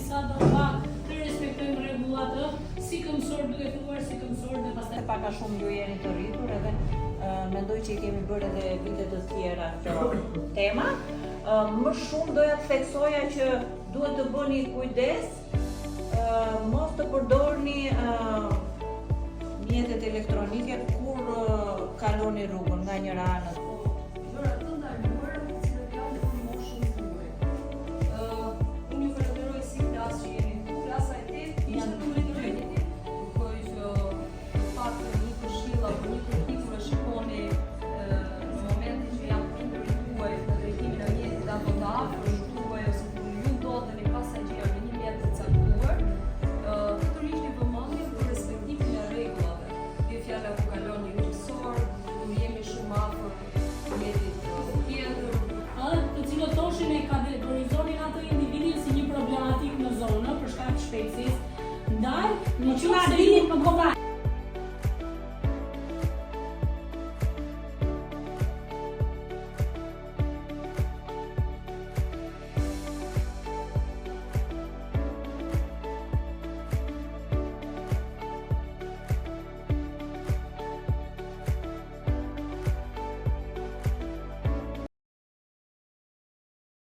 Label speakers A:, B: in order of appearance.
A: sa do pak të respektojmë rregullat, si këmësor duke filluar si këmësor dhe pastaj
B: Pak a shumë ju jeni të rritur edhe mendoj që i kemi bërë edhe vite të tjera këtë tema. Më shumë doja të theksoja që duhet të bëni kujdes, mos të përdorni mjetet elektronike kur kaloni rrugën nga njëra anë.
C: Gjëra të ndaluara të cilat janë për moshën tuaj. Unë ju falenderoj si klasë që jeni këtu. Klasa e 8 ishte numri 2. Kujtoj që të paktën një këshill apo një kritikë më shikoni në momentin që janë prindërit tuaj në drejtimin e mjetit apo të afërmit tuaj ose kur ju ndodheni pasagjer në një mjet të caktuar, të rrishni vëmendje për respektimin e rregullave. Dhe fjala ku kalon një mësor, kur jemi shumë afër mjetit tjetër,
A: të cilët thoshin e kategorizonin atë individin si një problematik në zonë për shkak të shpejtësisë. Ndaj, në qoftë se ju